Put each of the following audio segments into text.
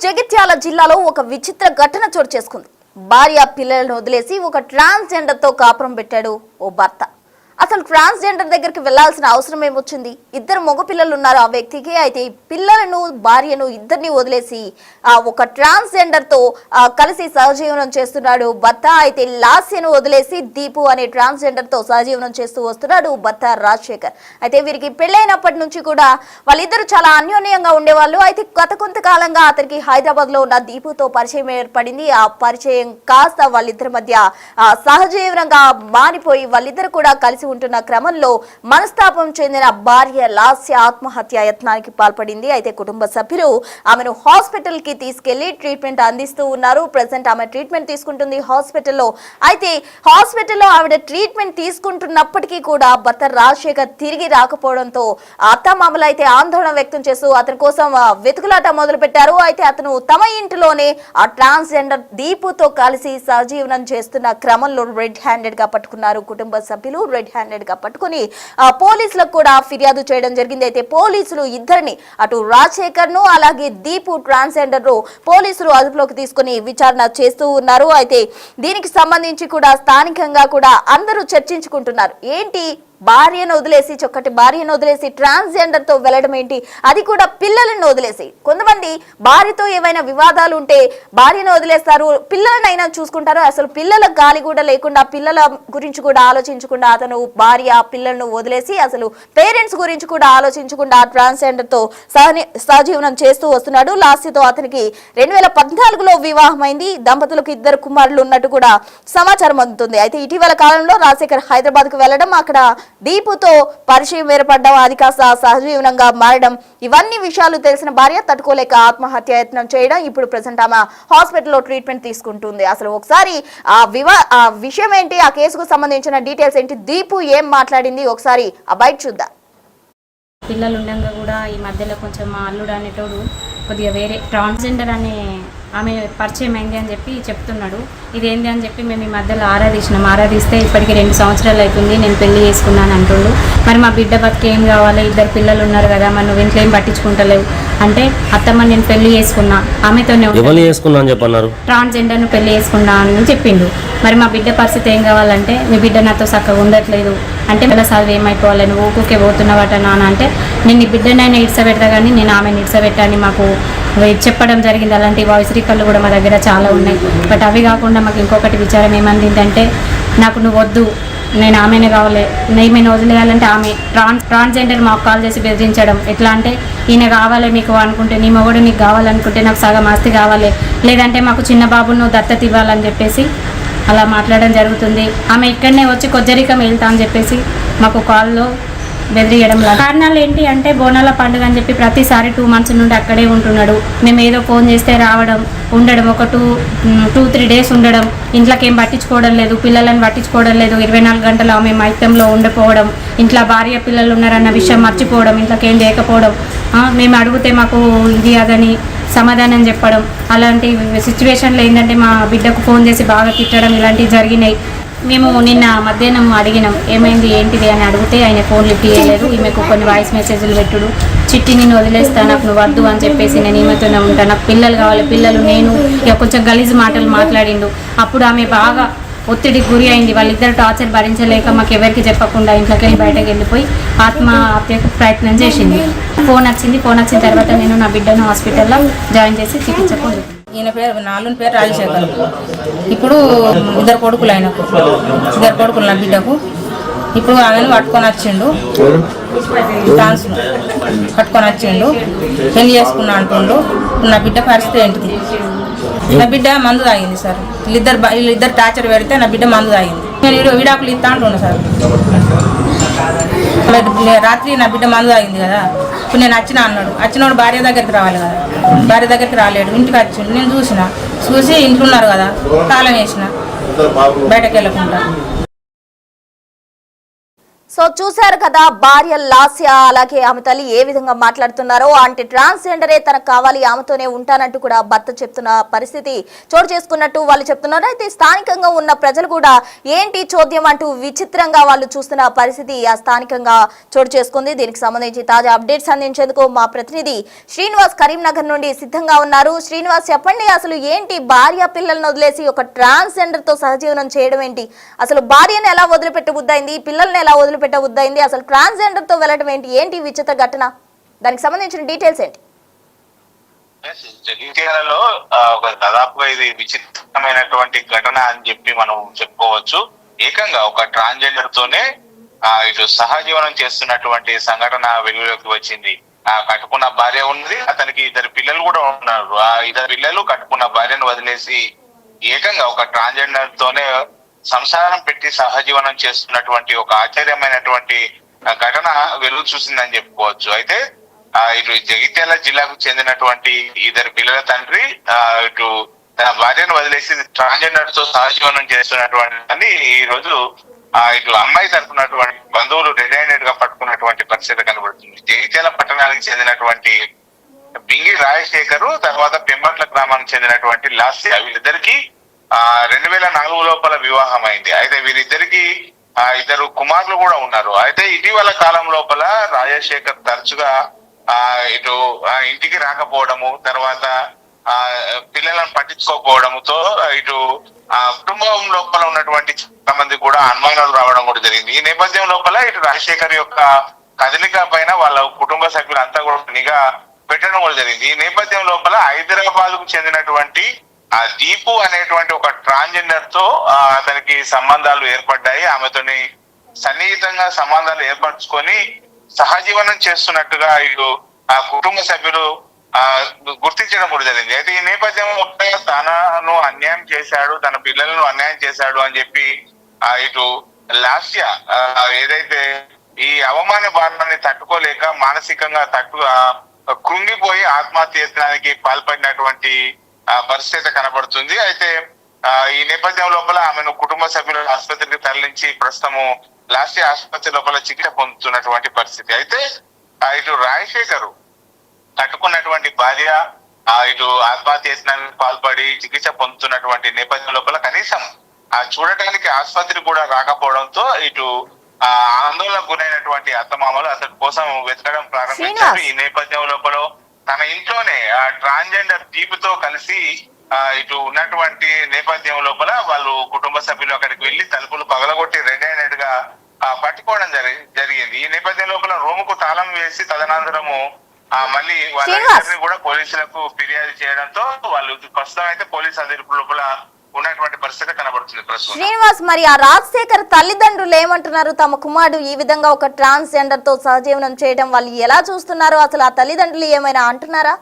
జగిత్యాల జిల్లాలో ఒక విచిత్ర ఘటన చోటు చేసుకుంది. భార్య పిల్లలను వదిలేసి ఒక ట్రాన్స్జెండర్ తో కాపురం పెట్టాడు ఓ భర్త. అసలు ట్రాన్స్జెండర్ దగ్గరికి వెళ్లాల్సిన అవసరం ఏమొచ్చింది? ఇద్దరు మగ పిల్లలు ఉన్నారు ఆ వ్యక్తికి. అయితే పిల్లలను భార్యను ఇద్దరిని వదిలేసి ఒక ట్రాన్స్జెండర్ తో కలిసి సహజీవనం చేస్తున్నాడు భర్త. అయితే లాస్యను వదిలేసి దీపు అనే ట్రాన్స్జెండర్ తో సహజీవనం చేస్తూ వస్తున్నాడు భర్త రాజశేఖర్. అయితే వీరికి పెళ్లైనప్పటి నుంచి కూడా వాళ్ళిద్దరు చాలా అన్యోన్యంగా ఉండేవాళ్ళు. అయితే గత కొంతకాలంగా అతనికి హైదరాబాద్ లో ఉన్న దీపుతో పరిచయం ఏర్పడింది. ఆ పరిచయం కాస్త వాళ్ళిద్దరి మధ్య సహజీవనంగా మారిపోయి వాళ్ళిద్దరు కూడా కలిసి ఉంటున్న క్రమంలో మనస్తాపం చెందిన భార్య లాస్య ఆత్మహత్య యత్నానికి పాల్పడింది. అయితే కుటుంబ సభ్యులు ఆమెను హాస్పిటల్ కి తీసుకెళ్లి ట్రీట్మెంట్ అందిస్తూ ఉన్నారు. ప్రెసెంట్ ఆమె ట్రీట్మెంట్ తీసుకుంటుంది హాస్పిటల్లో. అయితే హాస్పిటల్లో ఆవిడ ట్రీట్మెంట్ తీసుకుంటున్నప్పటికీ కూడా భర్త రాజశేఖర్ తిరిగి రాకపోవడంతో అత్తమామలు అయితే ఆందోళన వ్యక్తం చేస్తూ అతని కోసం వెతుకులాట మొదలు పెట్టారు. అయితే అతను తమ ఇంటిలోనే ఆ ట్రాన్స్జెండర్ దీపుతో కలిసి సహజీవనం చేస్తున్న క్రమంలో రెడ్ హ్యాండెడ్ గా పట్టుకున్నారు కుటుంబ సభ్యులు. రెడ్ హ్యాండెడ్ గా పట్టుకుని పోలీసులకు కూడా ఫిర్యాదు చేయడం జరిగింది. అయితే పోలీసులు ఇద్దరిని, అటు రాజశేఖర్ ను అలాగే దీపు ట్రాన్స్జెండర్ ను పోలీసులు అదుపులోకి తీసుకుని విచారణ చేస్తూ ఉన్నారు. అయితే దీనికి సంబంధించి కూడా స్థానికంగా కూడా అందరూ చర్చించుకుంటున్నారు. ఏంటి భార్యను వదిలేసి, చక్కటి భార్యను వదిలేసి ట్రాన్స్జెండర్ తో వెళ్ళడం ఏంటి, అది కూడా పిల్లలను వదిలేసి. కొంతమంది భార్యతో ఏమైనా వివాదాలు ఉంటే భార్యను వదిలేస్తారు, పిల్లలనైనా చూసుకుంటారు. అసలు పిల్లల గాలి కూడా లేకుండా, పిల్లల గురించి కూడా ఆలోచించకుండా అతను భార్య పిల్లలను వదిలేసి అసలు పేరెంట్స్ గురించి కూడా ఆలోచించకుండా ట్రాన్స్జెండర్ తో సహజీవనం చేస్తూ వస్తున్నాడు. లాస్యతో అతనికి 2014లో వివాహమైంది. దంపతులకు 2 కుమారులు ఉన్నట్టు కూడా సమాచారం అందుతుంది. అయితే ఇటీవల కాలంలో రాజశేఖర్ హైదరాబాద్ కు వెళ్లడం, అక్కడ దీపుతో పరిచయం ఏర్పడడం, అది కాస్త సహజీవనంగా మారడం, ఇవన్నీ విషయాలు తెలిసిన భార్య తట్టుకోలేక ఆత్మహత్య యత్నం చేయడం. ఇప్పుడు ప్రెసెంట్ ఆమె హాస్పిటల్లో ట్రీట్మెంట్ తీసుకుంటుంది. అసలు ఒకసారి ఆ విషయం ఏంటి, ఆ కేసుకు సంబంధించిన డీటెయిల్స్ ఏంటి, దీపు ఏం మాట్లాడింది, ఒకసారి ఆ బయట చూద్దాం. పిల్లలు ఉండగా కూడా ఈ మధ్యలో కొంచెం మా అల్లుడు అనేటోడు కొద్దిగా వేరే ట్రాన్స్జెండర్ అనే ఆమె పరిచయం అయింది అని చెప్పి చెప్తున్నాడు. ఇదేంది అని చెప్పి మేము ఈ మధ్యలో ఆరాధిస్తే ఇప్పటికి 2 సంవత్సరాలు అవుతుంది నేను పెళ్లి చేసుకున్నాను అంటుండు. మరి మా బిడ్డ బతికి ఏం కావాలి, 2 పిల్లలు ఉన్నారు కదా, మరి నువ్వు ఇంట్లో ఏం పట్టించుకుంటలేవు అంటే, అత్తమ్మ నేను పెళ్లి చేసుకున్నా, ఆమెతోనే ట్రాన్స్జెండర్ను పెళ్లి చేసుకున్నా అని చెప్పిండు. మరి మా బిడ్డ పరిస్థితి ఏం కావాలంటే, మీ బిడ్డ నాతో చక్కగా ఉండట్లేదు అంటే, మళ్ళీ చదువు ఏమైపోవాలి, నువ్వు ఊకే పోతున్నావట నాన్న అంటే, నేను నీ బిడ్డనైనా ఇడ్సబెడతా కానీ నేను ఆమెను ఇడ్సబెట్టాని మాకు చెప్పడం జరిగింది. అలాంటి వాయిస్ రికార్డులు కూడా మా దగ్గర చాలా ఉన్నాయి. బట్ అవి కాకుండా మాకు ఇంకొకటి విచారం ఏమందిందంటే, నాకు నువ్వు వద్దు, నేను ఆమెనే కావాలి, ఈమెను వదిలేయాలంటే ఆమె ట్రాన్స్జెండర్ మాకు కాల్ చేసి బెదిరించడం. ఎట్లా అంటే, ఈయన కావాలి మీకు అనుకుంటే, నీ మొగుడు నీకు కావాలనుకుంటే నాకు సగం ఆస్తి కావాలి, లేదంటే మాకు చిన్న బాబును దత్తత ఇవ్వాలని చెప్పేసి అలా మాట్లాడడం జరుగుతుంది. ఆమె ఇక్కడనే వచ్చి కొజ్జరికం వెళ్తా అని చెప్పేసి మాకు కాల్లో బెదిరియడం. కారణాలు ఏంటి అంటే, బోనాల పండుగ అని చెప్పి ప్రతిసారి 2 మంత్స్ నుండి అక్కడే ఉంటున్నాడు. మేము ఏదో ఫోన్ చేస్తే రావడం, ఉండడం, ఒక 2-3 డేస్ ఉండడం, ఇంట్లోకి ఏం పట్టించుకోవడం లేదు, పిల్లలను పట్టించుకోవడం లేదు, 24 గంటలు ఆమె మైత్యంలో ఉండిపోవడం, ఇంట్లో భార్య పిల్లలు ఉన్నారన్న విషయం మర్చిపోవడం, ఇంట్లోకి ఏం లేకపోవడం, మేము అడిగితే మాకు ఇది అదని సమాధానం చెప్పడం. అలాంటి సిచ్యువేషన్లో ఏంటంటే మా బిడ్డకు ఫోన్ చేసి బాగా తిట్టడం, ఇలాంటివి జరిగినాయి. మేము నిన్న మధ్యాహ్నం అడిగినాం ఏమైంది ఏంటిది అని అడిగితే ఆయన ఫోన్ లిఫ్ట్ చేయలేదు. ఈమెకు కొన్ని వాయిస్ మెసేజ్లు పెట్టుడు, చిట్టి నేను వదిలేస్తా, నాకు నువ్వు వద్దు అని చెప్పేసి నేను ఈమెతోనే ఉంటాను, నాకు పిల్లలు కావాలి, పిల్లలు నేను, ఇక కొంచెం గలీజు మాటలు మాట్లాడిండు. అప్పుడు ఆమె బాగా ఒత్తిడికి గురి అయింది. వాళ్ళిద్దరు టార్చర్ భరించలేక మాకు ఎవరికి చెప్పకుండా ఇంట్లోకి వెళ్ళి బయటకు వెళ్ళిపోయి ఆత్మహత్యకు ప్రయత్నం చేసింది. ఫోన్ వచ్చిన తర్వాత నేను నా బిడ్డను హాస్పిటల్లో జాయిన్ చేసి చికిత్స పొందుతాను. ఈయన పేరు నాలుగు పేరు రాజశేఖర్. ఇప్పుడు 2 కొడుకులు ఆయనకు, 2 కొడుకులు నా బిడ్డకు. ఇప్పుడు ఆమెను పట్టుకొని వచ్చిండు, డాన్స్ పట్టుకొని వచ్చిండు, పెళ్లి చేసుకున్నా అంటుండు. నా బిడ్డ పరిస్థితి ఏంటిది? నా బిడ్డ మందు తాగింది సార్. వీళ్ళిద్దరు టార్చర్ పెడితే నా బిడ్డ మందు తాగింది. నేను విడాకులు ఇస్తా అంటుండు సార్. రాత్రి నా బిడ్డ మందు తాగింది కదా, ఇప్పుడు నేను వచ్చినోడు భార్య దగ్గరికి రావాలి కదా, భార్య దగ్గరికి రాలేడు, ఇంటికి వచ్చిండు. నేను చూసి ఇంట్లో ఉన్నారు కదా, తాళం వేసిన, బయటకు వెళ్ళకుండా. సో చూశారు కదా భార్య లాస్య అలాగే ఆమె తల్లి ఏ విధంగా మాట్లాడుతున్నారో, అంటే ట్రాన్స్జెండరే తనకు కావాలి, ఆమెతోనే ఉంటానంటూ కూడా భర్త చెప్తున్న పరిస్థితి చోటు చేసుకున్నట్టు వాళ్ళు చెప్తున్నారు. అయితే స్థానికంగా ఉన్న ప్రజలు కూడా ఏంటి చోద్యం అంటూ విచిత్రంగా వాళ్ళు చూస్తున్న పరిస్థితి ఆ స్థానికంగా చోటు చేసుకుంది. దీనికి సంబంధించి తాజా అప్డేట్స్ అందించేందుకు మా ప్రతినిధి శ్రీనివాస్ కరీంనగర్ నుండి సిద్ధంగా ఉన్నారు. శ్రీనివాస్, చెప్పండి, అసలు ఏంటి భార్య పిల్లలను వదిలేసి ఒక ట్రాన్స్జెండర్ తో సహజీవనం చేయడం ఏంటి? అసలు భార్యను ఎలా వదిలిపెట్ట బుద్దయింది, పిల్లల్ని ఎలా వదిలిపెట్టబుద్దయింది, అసలు ట్రాన్స్జెండర్ తో వెళ్ళడం ఏంటి విచిత్ర ఘటన? దానికి సంబంధించిన డీటెయిల్స్ ఏంటి? జగిత్యాలలో దాదాపుగా ఇది విచిత్రమైనటువంటి ఘటన అని చెప్పి మనం చెప్పుకోవచ్చు. ఏకంగా ఒక ట్రాన్స్జెండర్ తోనే ఇటు సహజీవనం చేస్తున్నటువంటి సంఘటన వెలుగులోకి వచ్చింది. కట్టుకున్న భార్య ఉన్నది, అతనికి 2 పిల్లలు కూడా ఉన్నారు. ఆ 2 పిల్లలు కట్టుకున్న భార్యను వదిలేసి ఏకంగా ఒక ట్రాన్స్జెండర్ తోనే సంసారం పెట్టి సహజీవనం చేస్తున్నటువంటి ఒక ఆశ్చర్యమైనటువంటి ఘటన వెలుగు చూసిందని చెప్పుకోవచ్చు. అయితే ఇటు జగిత్యాల జిల్లాకు చెందినటువంటి 2 పిల్లల తండ్రి ఇటు తన భార్యను వదిలేసి ట్రాన్స్జెండర్ తో సహజీవనం చేస్తున్నటువంటి ఈ రోజు ఇటు అమ్మాయి తరపునటువంటి బంధువులు రెడ్ హ్యాండెడ్ గా పట్టుకున్నటువంటి పరిస్థితి కనబడుతుంది. జగిత్యాల పట్టణానికి చెందినటువంటి బింగి రాజశేఖర్, తర్వాత పెంబట్ల గ్రామానికి చెందినటువంటి లాస్య, వీళ్ళిద్దరికి 2004 లోపల వివాహం అయింది. అయితే వీరిద్దరికి 2 కుమారులు కూడా ఉన్నారు. అయితే ఇటీవల కాలం లోపల రాజశేఖర్ తరచుగా ఇటు ఇంటికి రాకపోవడము, తర్వాత పిల్లలను పట్టించుకోకపోవడంతో ఇటు కుటుంబం లోపల ఉన్నటువంటి చాలా మంది కూడా అనుమానాలు రావడం కూడా జరిగింది. ఈ నేపథ్యం లోపల ఇటు రాజశేఖర్ యొక్క కదలిక పైన వాళ్ళ కుటుంబ సభ్యులంతా కూడా నిఘా పెట్టడం కూడా జరిగింది. ఈ నేపథ్యం లోపల హైదరాబాద్ కు చెందినటువంటి దీపు అనేటువంటి ఒక ట్రాన్స్జెండర్ తో అతనికి సంబంధాలు ఏర్పడ్డాయి. ఆమెతోని సన్నిహితంగా సంబంధాలు ఏర్పరచుకొని సహజీవనం చేస్తున్నట్టుగా ఇటు ఆ కుటుంబ సభ్యులు గుర్తించడం కూడా జరిగింది. అయితే ఈ నేపథ్యంలో తనను అన్యాయం చేశాడు, తన పిల్లలను అన్యాయం చేశాడు అని చెప్పి ఇటు లాస్య ఏదైతే ఈ అవమాన భారాన్ని తట్టుకోలేక మానసికంగా కృంగిపోయి ఆత్మహత్యకి పాల్పడినటువంటి పరిస్థితి కనబడుతుంది. అయితే ఈ నేపథ్యం లోపల ఆమెను కుటుంబ సభ్యులు ఆసుపత్రికి తరలించి ప్రస్తుతము లాస్య ఆసుపత్రి లోపల చికిత్స పొందుతున్నటువంటి పరిస్థితి. అయితే ఇటు రాజశేఖర్ కట్టుకున్నటువంటి భార్య ఇటు ఆత్మహత్యకి పాల్పడి చికిత్స పొందుతున్నటువంటి నేపథ్యం లోపల కనీసం చూడటానికి ఆసుపత్రి కూడా రాకపోవడంతో ఇటు ఆందోళనకు గురైనటువంటి అత్తమామలు అతని కోసం వెతకడం ప్రారంభించారు. ఈ నేపథ్యం లోపల తన ఇంట్లోనే ట్రాన్స్జెండర్ దీపుతో కలిసి ఇటు ఉన్నటువంటి నేపథ్యం లోపల వాళ్ళు కుటుంబ సభ్యులు అక్కడికి వెళ్లి తలుపులు పగలగొట్టి రెడ్ హ్యాండెడ్ గా పట్టుకోవడం జరిగింది. ఈ నేపథ్యం లోపల రూముకు తాళం వేసి తదనంతరము మళ్ళీ వాళ్ళ కూడా పోలీసులకు ఫిర్యాదు చేయడంతో వాళ్ళు ప్రస్తుతం అయితే పోలీసు అధికారుల లోపల ఉన్నటువంటి పరిస్థితి కనబడుతుంది. ప్రస్తుతం శ్రీనివాస్, మరి ఆ రాజశేఖర్ తల్లిదండ్రులు ఏమంటున్నారు? తమ కుమారుడు ఈ విధంగా ఒక ట్రాన్స్జెండర్ తో సహజీవనం చేయడం వాళ్ళు ఎలా చూస్తున్నారు? అసలు ఆ తల్లిదండ్రులు ఏమైనా అంటున్నారా?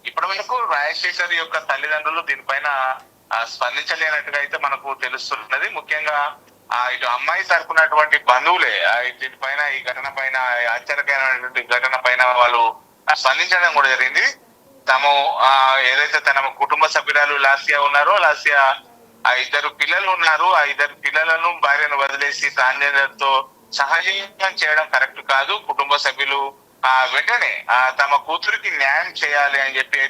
ఇప్పటి వరకు రాజశేఖర్ యొక్క తల్లిదండ్రులు దీనిపైన స్పందించలేనట్టుగా అయితే మనకు తెలుస్తున్నది. ముఖ్యంగా ఇటు అమ్మాయి తరపునటువంటి బంధువులే దీనిపైన ఈ ఘటన పైన ఆశ్చర్యకరమైనటువంటి ఘటన పైన వాళ్ళు స్పందించడం కూడా జరిగింది. తాము ఏదైతే తన కుటుంబ సభ్యురాలు లాస్య ఉన్నారో, లాస్య 2 పిల్లలు ఉన్నారు, ఆ 2 పిల్లలను భార్యను వదిలేసి ట్రాన్స్జెండర్ తో సహజీవనం చేయడం కరెక్ట్ కాదు. కుటుంబ సభ్యులు వెంటనే తమ కూతురికి న్యాయం చేయాలి అని చెప్పి